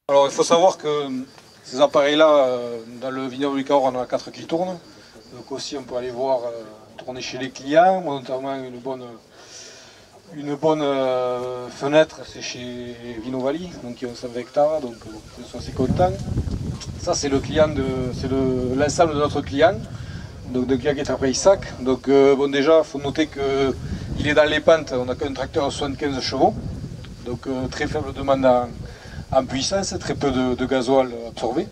Alors il faut savoir que ces appareils-là, dans le vignoble du Cahors, on en a 4 qui tournent. Donc aussi on peut aller voir tourner chez les clients, notamment une bonne fenêtre, c'est chez Vinovali, donc qui ont 100 hectares, donc ils sont assez contents. Ça c'est le client c'est l'ensemble de notre client, donc de client qui est à Prayssac. Donc bon, déjà il faut noter qu'il est dans les pentes, on n'a qu'un tracteur à 75 chevaux, donc très faible demande en puissance, très peu de gasoil absorbé.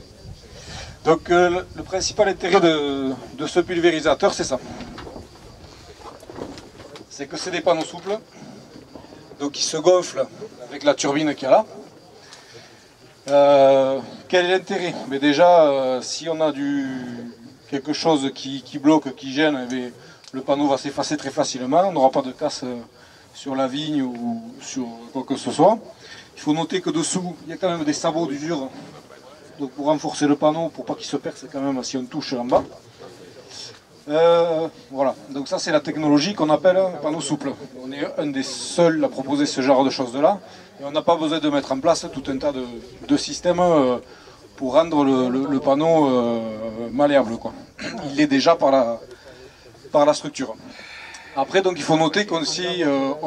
Donc le principal intérêt de ce pulvérisateur, c'est ça. C'est que c'est des panneaux souples, donc qui se gonflent avec la turbine qu'il y a là. Quel est l'intérêt? Mais déjà, si on a quelque chose qui bloque, qui gêne, eh bien, le panneau va s'effacer très facilement, on n'aura pas de casse sur la vigne ou sur quoi que ce soit. Il faut noter que dessous, il y a quand même des sabots d'usure, donc pour renforcer le panneau, pour pas qu'il se perce quand même si on touche en bas. Voilà, donc ça c'est la technologie qu'on appelle panneau souple. On est un des seuls à proposer ce genre de choses-là, et on n'a pas besoin de mettre en place tout un tas de systèmes pour rendre le panneau malléable, quoi. Il l'est déjà par la structure. Après, donc, il faut noter qu'on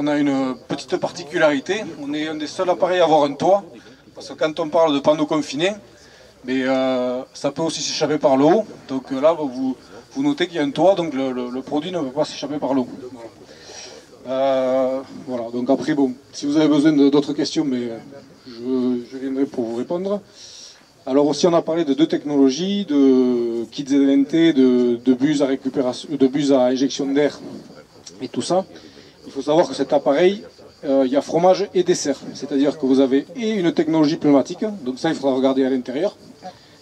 a une petite particularité. On est un des seuls appareils à avoir un toit. Parce que quand on parle de panneaux confinés, mais, ça peut aussi s'échapper par le haut. Donc là, vous notez qu'il y a un toit, donc le produit ne peut pas s'échapper par le haut. Voilà, donc après, bon, si vous avez besoin d'autres questions, mais je viendrai pour vous répondre. Alors aussi, on a parlé de 2 technologies, de kits ZNT, de bus à récupération, de bus à injection d'air. Et tout ça, il faut savoir que cet appareil, il y a fromage et dessert. C'est-à-dire que vous avez et une technologie pneumatique, donc ça il faudra regarder à l'intérieur,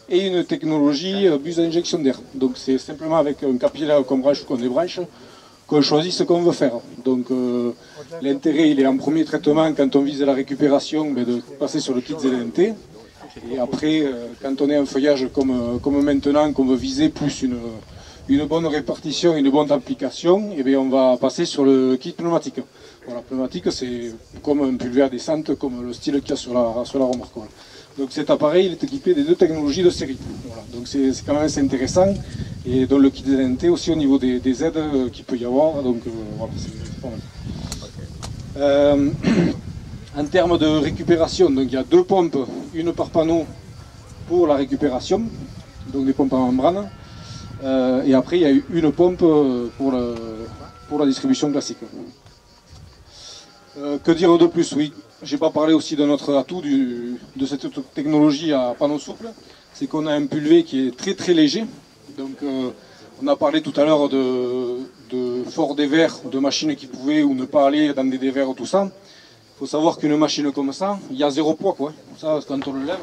et une technologie bus à injection d'air. Donc c'est simplement avec un capillaire comme branche ou comme des branches qu'on choisit ce qu'on veut faire. Donc l'intérêt il est en premier traitement quand on vise la récupération, mais de passer sur le kit ZNT. Et après, quand on est en feuillage comme maintenant, qu'on veut viser plus une bonne répartition, une bonne application, et bien on va passer sur le kit pneumatique. Voilà, pneumatique c'est comme un pulvé à descente, comme le style qu'il y a sur la remorque. Voilà. Donc cet appareil il est équipé des 2 technologies de série. Voilà. Donc c'est quand même assez intéressant. Et dans le kit ZNT aussi au niveau des aides qu'il peut y avoir. Donc voilà, c'est pas mal. En termes de récupération, donc il y a 2 pompes, une par panneau pour la récupération, donc des pompes en membrane. Et après, il y a une pompe pour la distribution classique. Que dire de plus? Oui, j'ai pas parlé aussi de notre atout de cette technologie à panneau souple. C'est qu'on a un pulvé qui est très très léger. Donc, on a parlé tout à l'heure de fort dévers, de machines qui pouvaient ou ne pas aller dans des dévers, tout ça. Il faut savoir qu'une machine comme ça, il y a 0 poids, quoi. Ça, quand on le lève,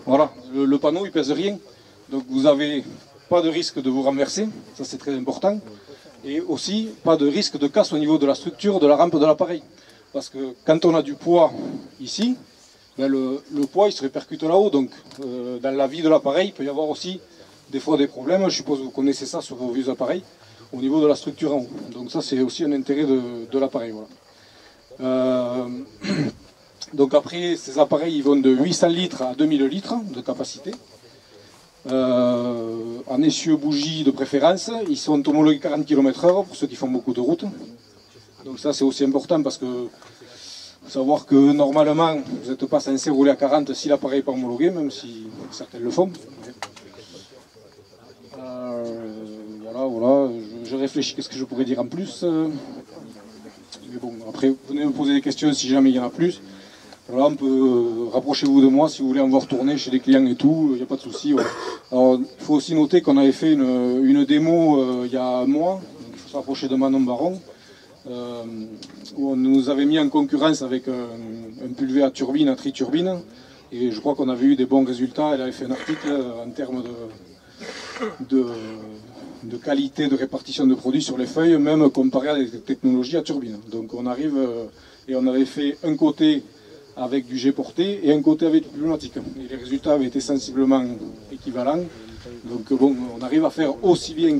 voilà, le panneau il pèse rien. Donc vous n'avez pas de risque de vous renverser, ça c'est très important. Et aussi pas de risque de casse au niveau de la structure de la rampe de l'appareil. Parce que quand on a du poids ici, ben le poids il se répercute là-haut. Donc dans la vie de l'appareil, il peut y avoir aussi des fois des problèmes. Je suppose que vous connaissez ça sur vos vieux appareils, au niveau de la structure en haut. Donc ça c'est aussi un intérêt de l'appareil. Voilà. Donc après, ces appareils ils vont de 800 litres à 2000 litres de capacité. En essieu bougie de préférence, ils sont homologués 40 km/h pour ceux qui font beaucoup de route. Donc ça c'est aussi important parce que faut savoir que normalement vous n'êtes pas censé rouler à 40 si l'appareil n'est pas homologué, même si certains le font. Voilà, je réfléchis, qu'est-ce que je pourrais dire en plus. Mais bon, après, venez me poser des questions si jamais il y en a plus. Voilà, rapprochez-vous de moi si vous voulez en voir tourner chez des clients et tout, il n'y a pas de souci. Voilà. Alors, il faut aussi noter qu'on avait fait une démo il y a un mois, donc il faut se rapprocher de Manon Baron, où on nous avait mis en concurrence avec un pulvé à turbine, à tri-turbine, et je crois qu'on avait eu des bons résultats. Elle avait fait un article en termes de qualité de répartition de produits sur les feuilles, même comparé à des technologies à turbine. Donc on arrive, et on avait fait un côté avec du jet porté et un côté avec du pneumatique. Et les résultats avaient été sensiblement équivalents. Donc bon, on arrive à faire aussi bien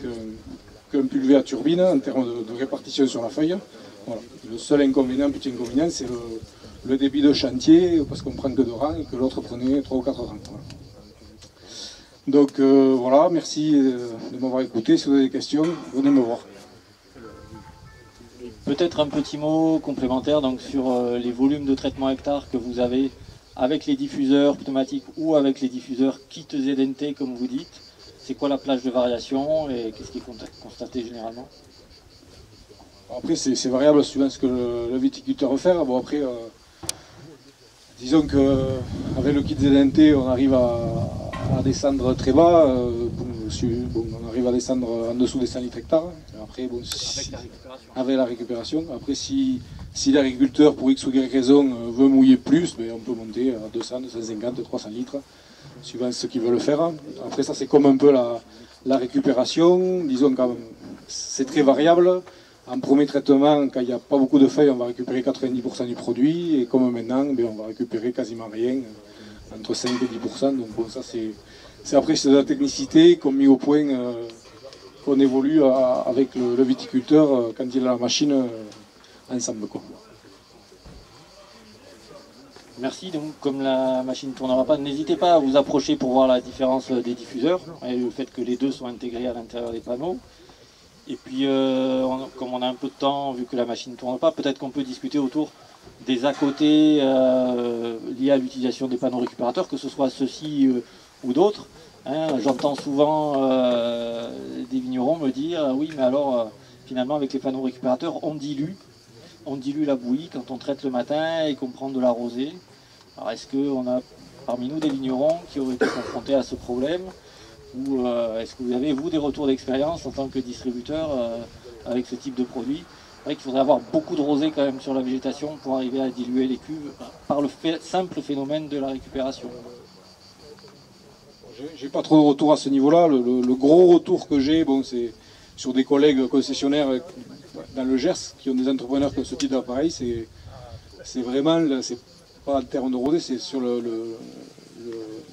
qu'un pulvé à turbine en termes de répartition sur la feuille. Voilà. Le seul inconvénient, petit inconvénient, c'est le débit de chantier, parce qu'on prend que 2 rangs et que l'autre prenait 3 ou 4 rangs. Voilà. Donc voilà, merci de m'avoir écouté. Si vous avez des questions, venez me voir. Peut-être un petit mot complémentaire donc, sur les volumes de traitement hectare que vous avez avec les diffuseurs pneumatiques ou avec les diffuseurs kit ZNT comme vous dites. C'est quoi la plage de variation et qu'est-ce qui est constaté généralement? Après c'est variable suivant ce que le viticulteur veut faire. Bon après, disons qu'avec le kit ZNT on arrive à descendre très bas. On arrive à descendre en dessous des 100 litres hectares. Après, bon, avec la récupération. Après, si l'agriculteur, pour X ou Y raison, veut mouiller plus, ben, on peut monter à 200, 250, 300 litres, suivant ce qu'il veut le faire. Après, ça, c'est comme un peu la récupération. Disons que c'est très variable. En premier traitement, quand il n'y a pas beaucoup de feuilles, on va récupérer 90% du produit. Et comme maintenant, ben, on va récupérer quasiment rien, entre 5 et 10%. Donc, bon, ça, c'est de la technicité qu'on met au point, qu'on évolue avec le viticulteur quand il a la machine ensemble. Quoi. Merci. Donc, comme la machine ne tournera pas, n'hésitez pas à vous approcher pour voir la différence des diffuseurs et le fait que les deux sont intégrés à l'intérieur des panneaux. Et puis, comme on a un peu de temps, vu que la machine ne tourne pas, peut-être qu'on peut discuter autour des à côté liés à l'utilisation des panneaux récupérateurs, que ce soit ceux-ci ou d'autres. Hein, j'entends souvent des vignerons me dire oui mais alors finalement avec les panneaux récupérateurs on dilue la bouillie quand on traite le matin et qu'on prend de la rosée. Alors est-ce qu'on a parmi nous des vignerons qui auraient été confrontés à ce problème ou est-ce que vous avez vous des retours d'expérience en tant que distributeur avec ce type de produit? C'est vrai qu'il faudrait avoir beaucoup de rosée quand même sur la végétation pour arriver à diluer les cuves par le simple phénomène de la récupération. J'ai pas trop de retour à ce niveau-là. Le gros retour que j'ai, bon, c'est sur des collègues concessionnaires dans le Gers qui ont des entrepreneurs qui ont ce type d'appareil. C'est vraiment, c'est pas en termes de rosée, c'est sur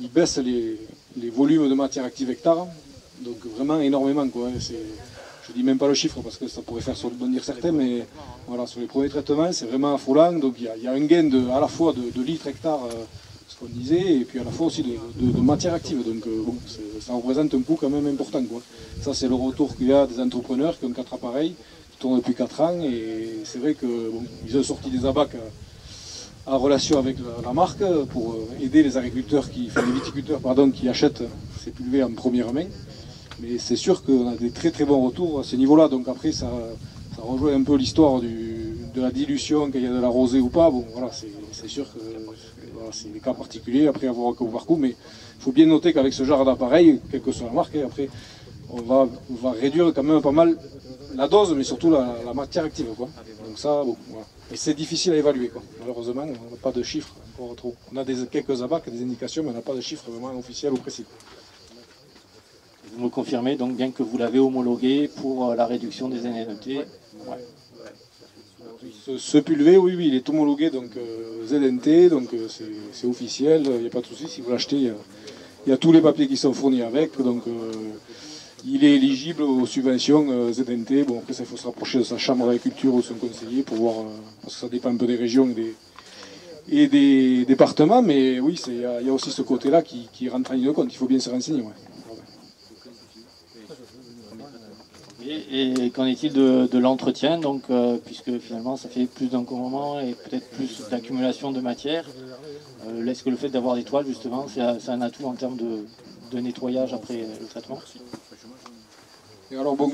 ils baissent les volumes de matière active hectare, donc vraiment énormément quoi. Je dis même pas le chiffre parce que ça pourrait faire bondir certains, mais voilà, sur les premiers traitements, c'est vraiment affolant. Donc il y a un gain à la fois de litres hectares. Ce qu'on disait, et puis à la fois aussi de matière active. Donc bon, ça représente un coût quand même important. Quoi. Ça, c'est le retour qu'il y a des entrepreneurs qui ont 4 appareils, qui tournent depuis 4 ans, et c'est vrai qu'ils ont sorti des abacs en relation avec la marque pour aider les agriculteurs, les viticulteurs qui achètent ces pulvées en première main. Mais c'est sûr qu'on a des très très bons retours à ce niveau-là. Donc après, ça rejoint un peu l'histoire de la dilution, qu'il y a de la rosée ou pas. Bon, voilà, c'est sûr que c'est des cas particuliers, après avoir un coup par coup, mais il faut bien noter qu'avec ce genre d'appareil, quelle que soit la marque, après, on va réduire quand même pas mal la dose, mais surtout la matière active. Quoi. Donc ça, bon, voilà. Et c'est difficile à évaluer. Quoi. Malheureusement, on n'a pas de chiffres encore trop. On a quelques abacs, des indications, mais on n'a pas de chiffres vraiment officiels ou précis. Vous me confirmez donc bien que vous l'avez homologué pour la réduction des NNET. Ouais. Ce pulvé, oui, il est homologué donc ZNT, donc c'est officiel, il n'y a pas de souci. Si vous l'achetez, il y a tous les papiers qui sont fournis avec, donc il est éligible aux subventions ZNT. Bon, après, ça, il faut se rapprocher de sa chambre d'agriculture ou de son conseiller pour voir, parce que ça dépend un peu des régions et des départements, mais oui, il y a aussi ce côté-là qui rentre en ligne de compte, il faut bien se renseigner. Ouais. Et qu'en est-il de l'entretien, donc, puisque finalement ça fait plus d'encombrement et peut-être plus d'accumulation de matière, est-ce que le fait d'avoir des toiles justement c'est un atout en termes de nettoyage après le traitement? Et alors bon,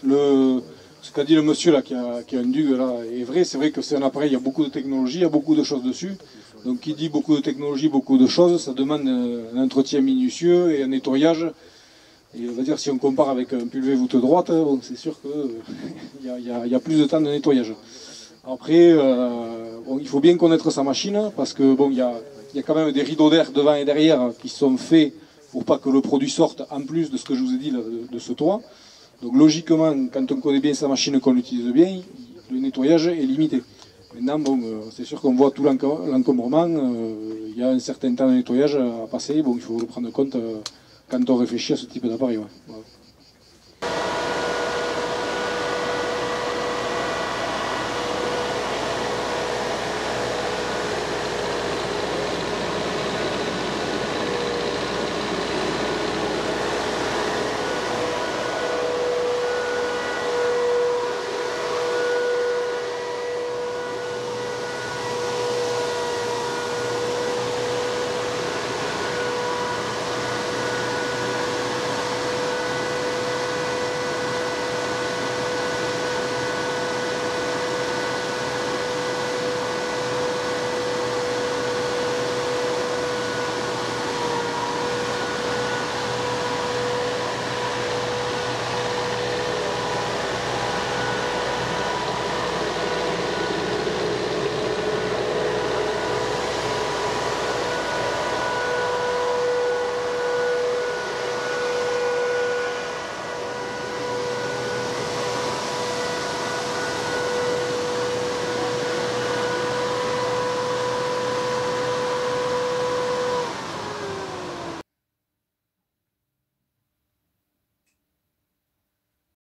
ce qu'a dit le monsieur là qui a un DUG là est vrai, c'est vrai que c'est un appareil, il y a beaucoup de technologie, il y a beaucoup de choses dessus. Donc qui dit beaucoup de technologie, beaucoup de choses, ça demande un entretien minutieux et un nettoyage. Et on va dire, si on compare avec un pulvé voûte droite, bon, c'est sûr qu'il y a plus de temps de nettoyage. Après, bon, il faut bien connaître sa machine, parce que bon, il y a quand même des rideaux d'air devant et derrière qui sont faits pour pas que le produit sorte, en plus de ce que je vous ai dit là, de ce toit. Donc logiquement, quand on connaît bien sa machine, qu'on l'utilise bien, le nettoyage est limité. Maintenant, bon, c'est sûr qu'on voit tout l'encombrement, il y a un certain temps de nettoyage à passer, bon, il faut le prendre en compte quand on réfléchit à ce type d'appareil. Ouais.